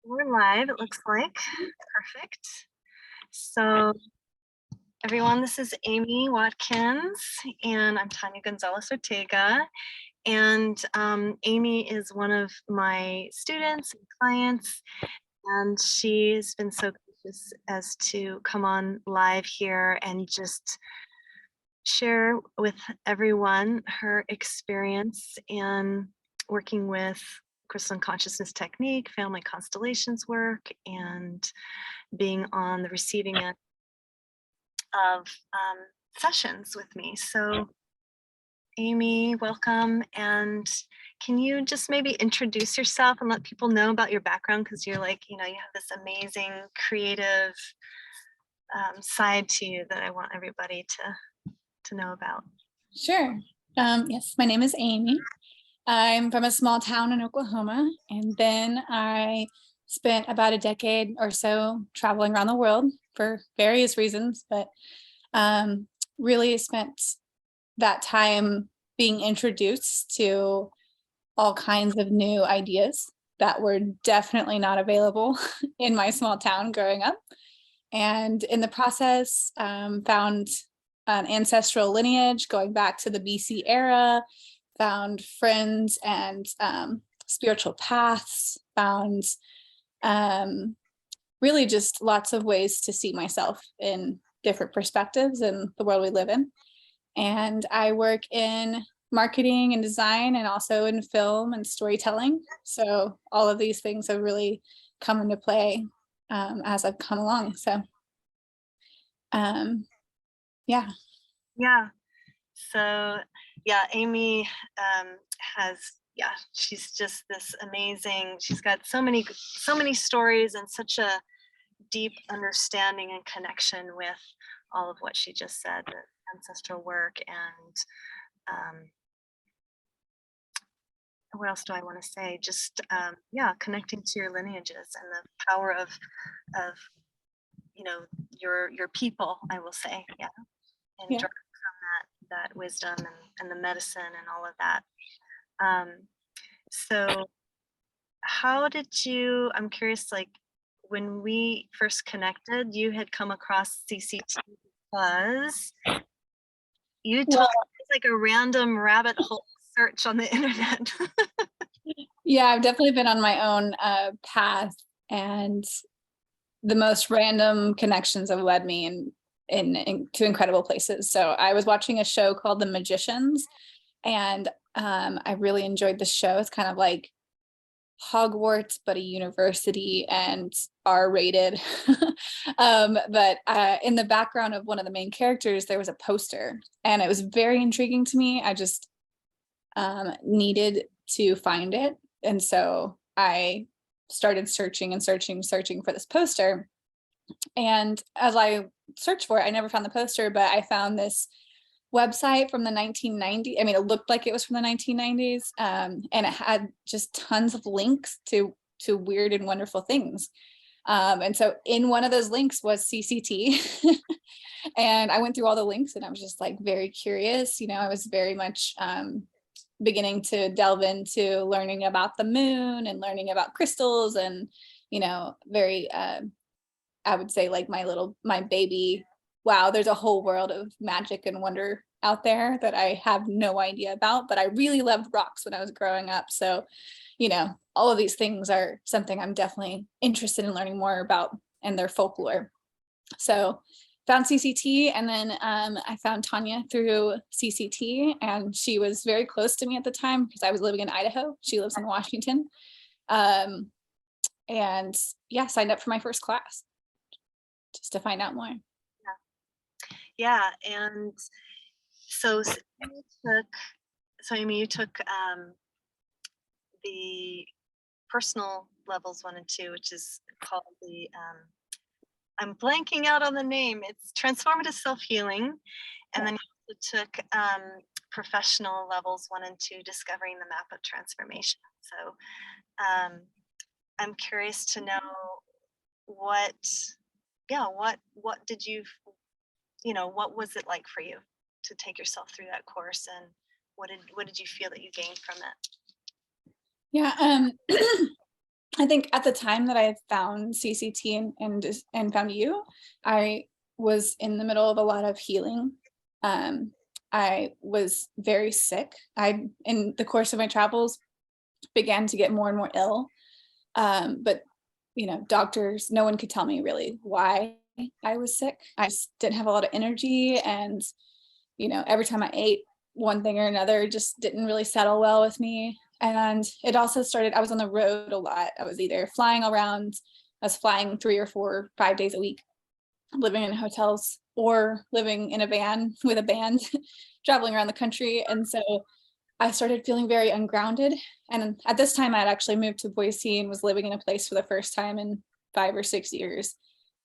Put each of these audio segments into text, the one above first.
We're live, it looks like. Perfect. So, everyone, this is Amy Watkins, and I'm Tanya Gonzalez Ortega. And Amy is one of my students and clients, and she's been so gracious as to come on live here and just share with everyone her experience in working with crystalline consciousness technique, family constellations work, and being on the receiving end of sessions with me. So Amy, welcome. And can you just maybe introduce yourself and let people know about your background? Because you're like, you have this amazing creative side to you that I want everybody to know about. Sure. Yes, my name is Amy. I'm from a small town in Oklahoma, and then I spent about a decade or so traveling around the world for various reasons, but really spent that time being introduced to all kinds of new ideas that were definitely not available in my small town growing up. And in the process, found an ancestral lineage going back to the BC era, found friends and spiritual paths, found really just lots of ways to see myself in different perspectives in the world we live in. And I work in marketing and design and also in film and storytelling. So all of these things have really come into play as I've come along. So yeah. Yeah. So yeah, Amy she's just this amazing, she's got so many stories and such a deep understanding and connection with all of what she just said, the ancestral work, and what else do I want to say? Just connecting to your lineages and the power of your people, I will say, and Yeah. drawing from that wisdom and the medicine and all of that. So how did you, I'm curious, like when we first connected, you had come across CCT because you told me it's like a random rabbit hole search on the internet. Yeah, I've definitely been on my own path, and the most random connections have led me to incredible places. So I was watching a show called The Magicians, and I really enjoyed the show. It's kind of like Hogwarts, but a university and R-rated. But in the background of one of the main characters, there was a poster, and it was very intriguing to me. I just needed to find it. And so I started searching for this poster. And as I searched for it, I never found the poster, but I found this website from the 1990s. I mean, it looked like it was from the 1990s. And it had just tons of links to weird and wonderful things. And so in one of those links was CCT. And I went through all the links, and I was just like very curious. I was very much beginning to delve into learning about the moon and learning about crystals, and very I would say like my baby, wow, there's a whole world of magic and wonder out there that I have no idea about. But I really loved rocks when I was growing up, so all of these things are something I'm definitely interested in learning more about and their folklore. So found CCT, and then I found Tanya through CCT, and she was very close to me at the time because I was living in Idaho. She lives in Washington. And yeah, signed up for my first class just to find out more. Yeah, and so you took the personal levels 1 and 2, which is called the I'm blanking out on the name. It's transformative self-healing. And then you also took professional levels 1 and 2, discovering the map of transformation. So I'm curious to know what did you, what was it like for you to take yourself through that course, and what did you feel that you gained from it? Yeah, I think at the time that I found CCT and found you, I was in the middle of a lot of healing. Um, I was very sick. I, in the course of my travels, began to get more and more ill. But you know, doctors, no one could tell me really why I was sick. I just didn't have a lot of energy, and you know, every time I ate, one thing or another just didn't really settle well with me. And it also started, I was on the road a lot. I was either flying around, I was flying 3 or 4, 5 days a week, living in hotels or living in a van with a band, traveling around the country. And so I started feeling very ungrounded. And at this time, I had actually moved to Boise and was living in a place for the first time in 5 or 6 years.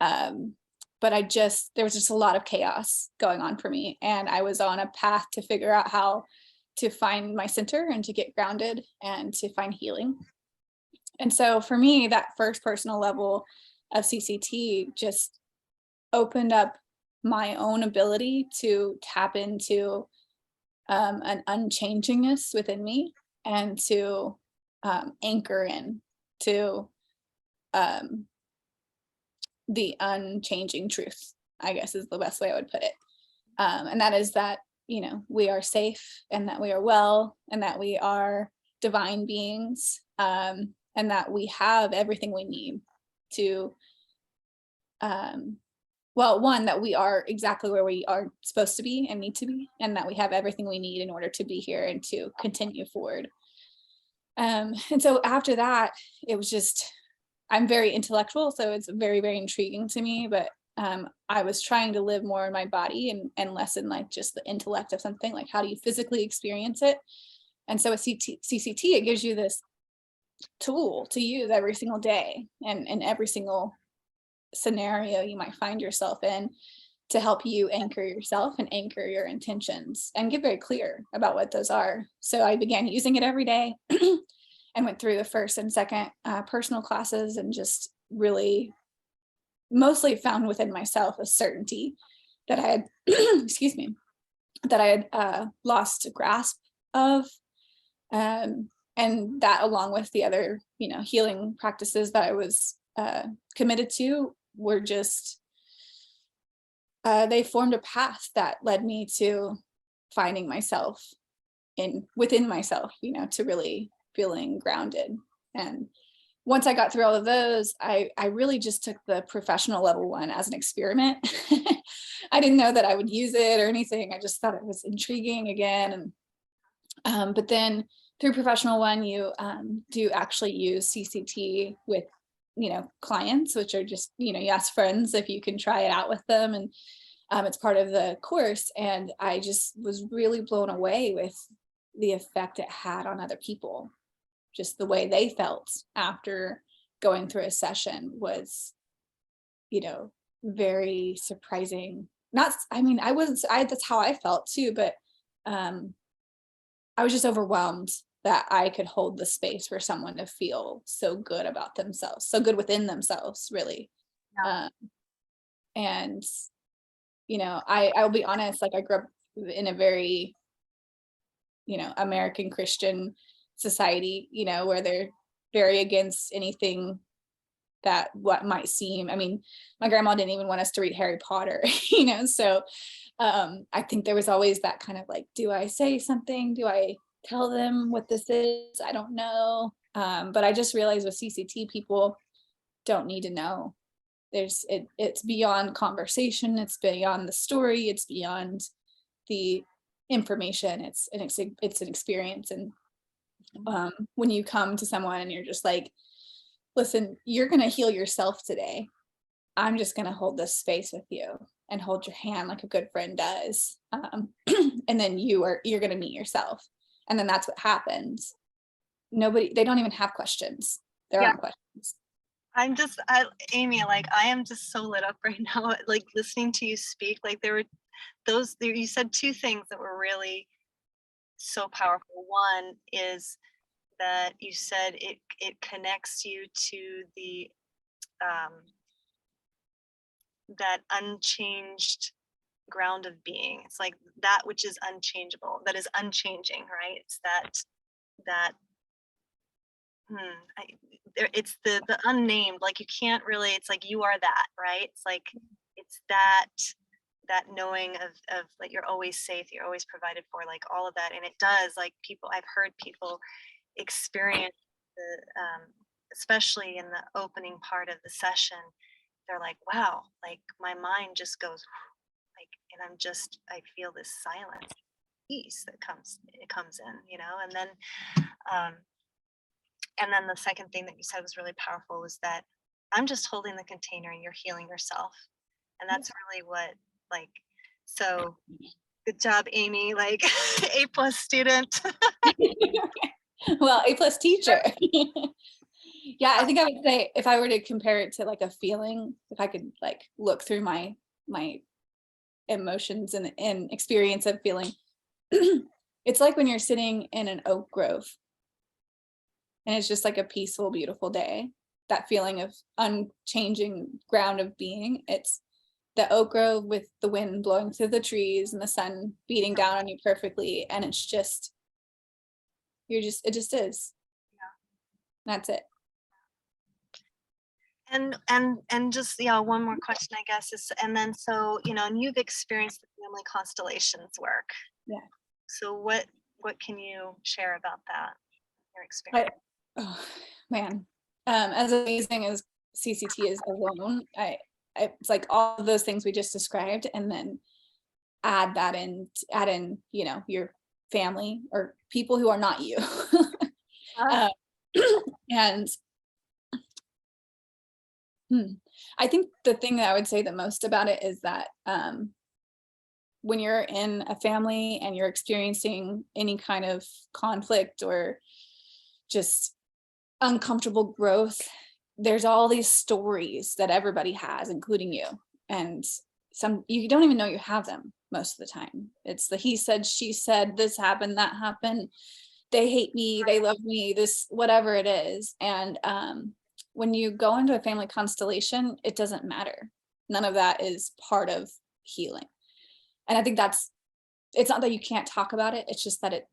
Um, but there was just a lot of chaos going on for me. And I was on a path to figure out how to find my center and to get grounded and to find healing. And so for me, that first personal level of CCT just opened up my own ability to tap into an unchangingness within me, and to anchor in to um, the unchanging truth, I guess is the best way I would put it. And that is that, you know, we are safe, and that we are well, and that we are divine beings, and that we have everything we need to, well, one, that we are exactly where we are supposed to be and need to be, and that we have everything we need in order to be here and to continue forward. And so after that, it was just, I'm very intellectual, so it's very, very intriguing to me, but I was trying to live more in my body, and less in like just the intellect of something, like how do you physically experience it? And so with CCT, it gives you this tool to use every single day, and in every single scenario you might find yourself in, to help you anchor yourself and anchor your intentions and get very clear about what those are. So I began using it every day and went through the first and second personal classes, and just really mostly found within myself a certainty that I had, excuse me, that I had lost grasp of. And that, along with the other, you know, healing practices that I was committed to, were just, they formed a path that led me to finding myself within myself, you know, to really feeling grounded. And once I got through all of those, I really just took the professional level one as an experiment. I didn't know that I would use it or anything. I just thought it was intriguing again. And but then through professional one, you do actually use CCT with, you know, clients, which are just, you know, you ask friends if you can try it out with them, and it's part of the course. And I just was really blown away with the effect it had on other people. Just the way they felt after going through a session was, you know, very surprising. Not, I mean, that's how I felt too, but I was just overwhelmed that I could hold the space for someone to feel so good about themselves, so good within themselves, really. Yeah. And, you know, I'll be honest, like I grew up in a very, you know, American Christian society, you know, where they're very against anything that what might seem, I mean, my grandma didn't even want us to read Harry Potter, you know, so I think there was always that kind of like, do I say something? Do I tell them what this is? I don't know. But I just realized with CCT, people don't need to know. It's beyond conversation. It's beyond the story. It's beyond the information. It's an experience. And when you come to someone and you're just like, listen, you're going to heal yourself today. I'm just going to hold this space with you and hold your hand like a good friend does. And then you're going to meet yourself. And then that's what happens. They don't even have questions. There Yeah. aren't questions. Amy, like I am just so lit up right now, like listening to you speak. Like you said two things that were really so powerful. One is that you said it connects you to the that unchanged ground of being. It's like that which is unchangeable, that is unchanging, right? It's that it's the unnamed, like you can't really, it's like you are that, right? It's like it's that knowing of like you're always safe, you're always provided for, like all of that. And it does, like people, I've heard people experience the especially in the opening part of the session, they're like, wow, like my mind just goes like, and I feel this silence, peace that comes in, you know. Um and then the second thing that you said was really powerful was that I'm just holding the container and you're healing yourself. And that's really what, like, so good job, Amy, like A+ student. Well, A+ teacher. Yeah, I think I would say if I were to compare it to like a feeling, if I could like look through my emotions and experience of feeling, it's like when you're sitting in an oak grove and it's just like a peaceful, beautiful day. That feeling of unchanging ground of being. It's the oak grove with the wind blowing through the trees and the sun beating down on you perfectly, and it's just it just is. That's it. And just, yeah, one more question, I guess, is, and then so, you know, and you've experienced the family constellations work. Yeah. So what can you share about that, your I, experience? oh man, as amazing as CCT is alone, it's like all of those things we just described, and then add in, you know, your family or people who are not you. uh, and I think the thing that I would say the most about it is that when you're in a family and you're experiencing any kind of conflict or just uncomfortable growth, there's all these stories that everybody has, including you. And some you don't even know you have them most of the time. It's the he said, she said, this happened, that happened, they hate me, they love me, this, whatever it is. And when you go into a family constellation, it doesn't matter. None of that is part of healing. And I think it's not that you can't talk about it, it's just that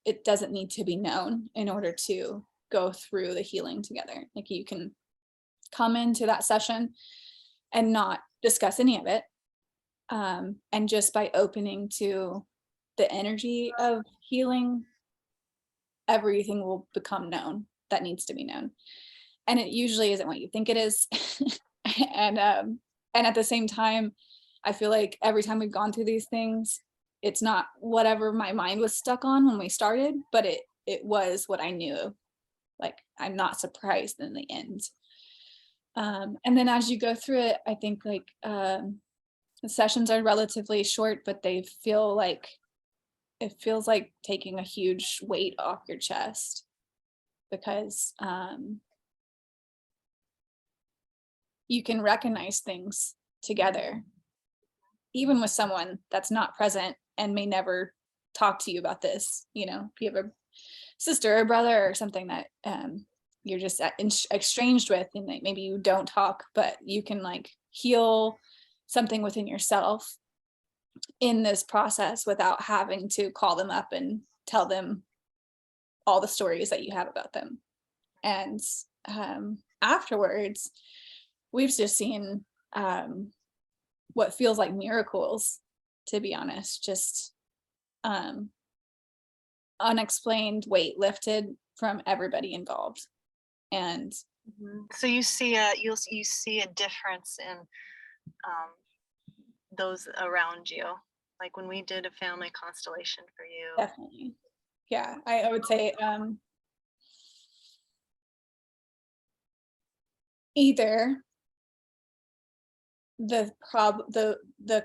it doesn't need to be known in order to go through the healing together. Like you can come into that session and not discuss any of it. And just by opening to the energy of healing, everything will become known that needs to be known. And it usually isn't what you think it is. and at the same time, I feel like every time we've gone through these things, it's not whatever my mind was stuck on when we started, but it was what I knew. Like, I'm not surprised in the end. And then as you go through it, I think like the sessions are relatively short, but they feel like, it feels like taking a huge weight off your chest, because you can recognize things together, even with someone that's not present and may never talk to you about this. You know, if you have a sister or brother or something that you're just exchanged with, and maybe you don't talk, but you can like heal something within yourself in this process without having to call them up and tell them all the stories that you have about them. And afterwards, we've just seen what feels like miracles, to be honest, just unexplained weight lifted from everybody involved. And so you see a difference in those around you, like when we did a family constellation for you. definitely, yeah, I would say either the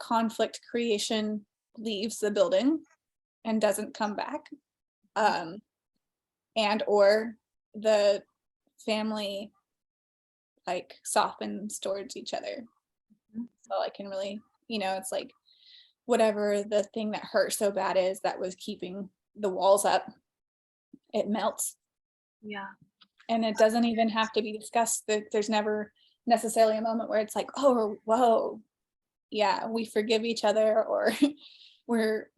conflict creation leaves the building and doesn't come back, and or the family like softens towards each other. So I can really, you know, it's like whatever the thing that hurt so bad is that was keeping the walls up, it melts. Yeah. And it doesn't even have to be discussed. There's never necessarily a moment where it's like, oh, whoa, yeah, we forgive each other, or we're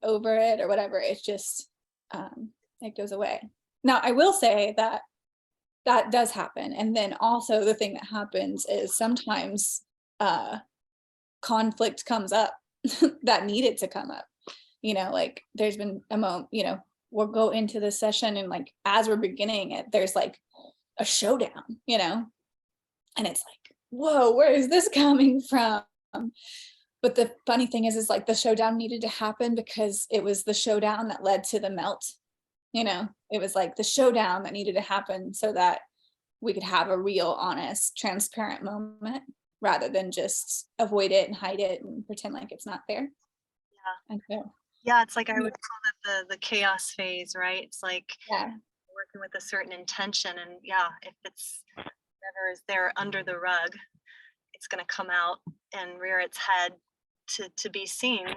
over it, or whatever. It's just it goes away. Now, I will say that that does happen. And then also the thing that happens is sometimes conflict comes up that needed to come up. Like there's been a moment, we'll go into the session and like as we're beginning it, there's like a showdown, and it's like, whoa, where is this coming from? But the funny thing is like the showdown needed to happen because it was the showdown that led to the melt. It was like the showdown that needed to happen so that we could have a real, honest, transparent moment rather than just avoid it and hide it and pretend like it's not there. Yeah. And so, yeah, it's like I would call it the chaos phase, right? It's like yeah, working with a certain intention, and yeah, if it's whatever is there under the rug, it's going to come out and rear its head to be seen.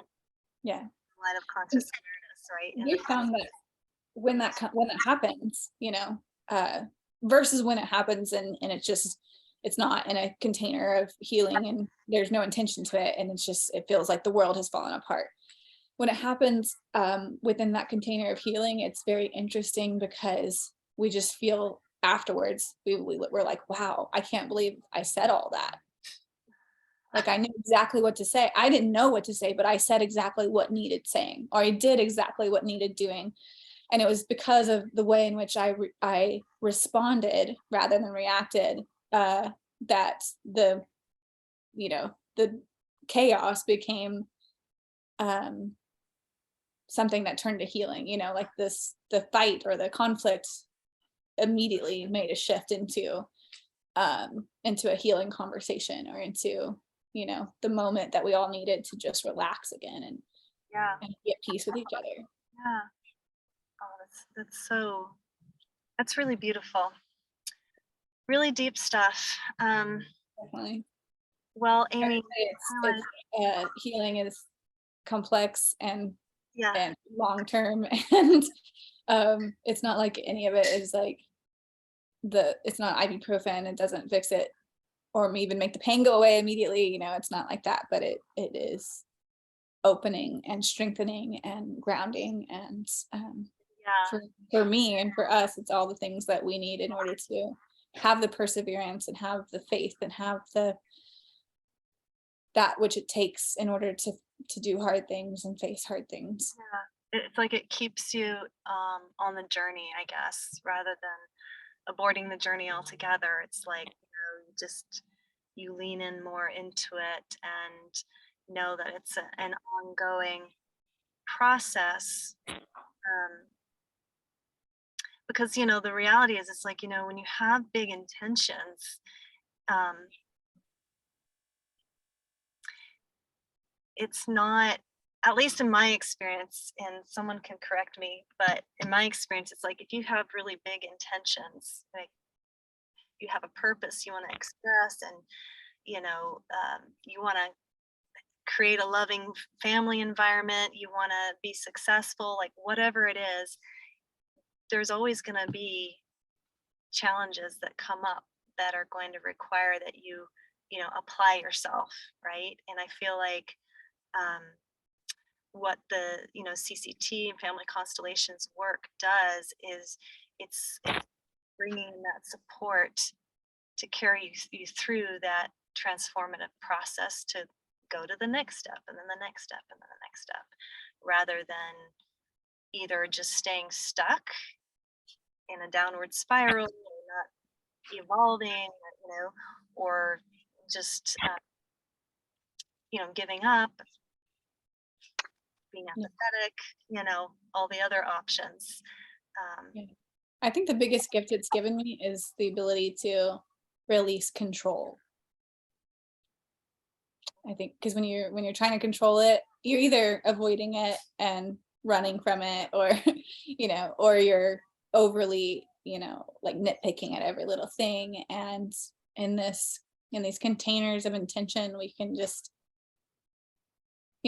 Yeah. In light of conscious awareness, right? We found that when that happens, versus when it happens and it's not in a container of healing and there's no intention to it, and it feels like the world has fallen apart. When it happens within that container of healing, it's very interesting because we just feel afterwards, we're like, wow, I can't believe I said all that. Like I knew exactly what to say. I didn't know what to say, but I said exactly what needed saying, or I did exactly what needed doing. And it was because of the way in which I responded rather than reacted, that the chaos became something that turned to healing, like the fight or the conflict immediately made a shift into a healing conversation, or into the moment that we all needed to just relax again and be at peace with each other. Yeah. Oh, that's really beautiful. Really deep stuff. Definitely. Well, Amy, healing is complex and yeah, long term, and it's not like any of it is like it's not ibuprofen. It doesn't fix it or even make the pain go away immediately. It's not like that, but it is opening and strengthening and grounding, and for me and for us, it's all the things that we need in order to have the perseverance and have the faith and have that which it takes in order to do hard things and face hard things. It's like it keeps you on the journey, I guess, rather than aborting the journey altogether. It's like you lean in more into it and know that it's an ongoing process. Because the reality is, it's like when you have big intentions, it's not, at least in my experience, and someone can correct me, but in my experience, it's like if you have really big intentions, like you have a purpose you want to express, and you want to create a loving family environment, you want to be successful, like whatever it is, there's always going to be challenges that come up that are going to require that you apply yourself, right? And I feel like what the CCT and family constellations work does is it's bringing that support to carry you through that transformative process to go to the next step, and then the next step, and then the next step, rather than either just staying stuck in a downward spiral or not evolving, or just giving up, being apathetic, all the other options. I think the biggest gift it's given me is the ability to release control. I think because when you're trying to control it, you're either avoiding it and running from it, or or you're overly like nitpicking at every little thing. And in these containers of intention, we can just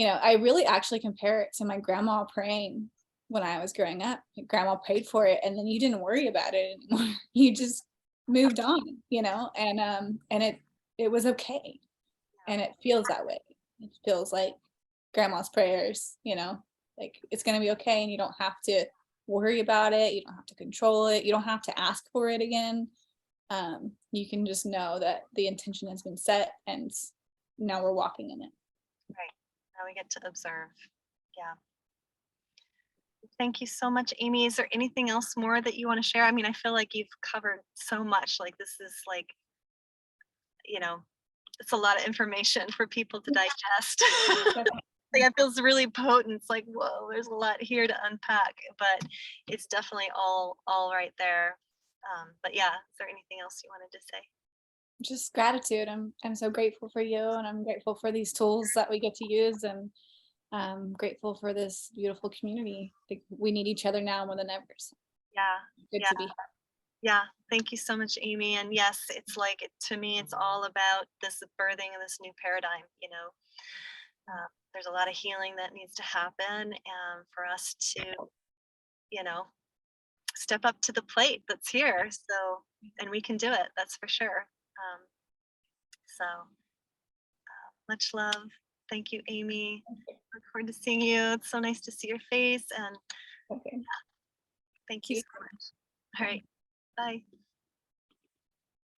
I really actually compare it to my grandma praying when I was growing up. Grandma prayed for it, and then you didn't worry about it anymore. You just moved on, and it was okay. And it feels that way. It feels like grandma's prayers, like it's going to be okay, and you don't have to worry about it. You don't have to control it. You don't have to ask for it again. You can just know that the intention has been set and now we're walking in it. Right. Now we get to observe. Yeah. Thank you so much, Amy. Is there anything else more that you want to share? I mean, I feel like you've covered so much. Like this is like, you know, it's a lot of information for people to digest. Like it feels really potent. It's like, whoa, there's a lot here to unpack, but it's definitely all right there. But yeah, is there anything else you wanted to say? Just gratitude. I'm so grateful for you, and I'm grateful for these tools that we get to use, and I'm grateful for this beautiful community. Like, we need each other now more than ever. So Yeah, good yeah, to be here. yeah. Thank you so much, Amy. And yes, it's like to me, it's all about this birthing of this new paradigm. You know, there's a lot of healing that needs to happen, and for us to, you know, step up to the plate that's here. So, and we can do it. That's for sure. So much love. Thank you, Amy. Look forward to seeing you. It's so nice to see your face, and Okay. thank you so much. All right. Bye.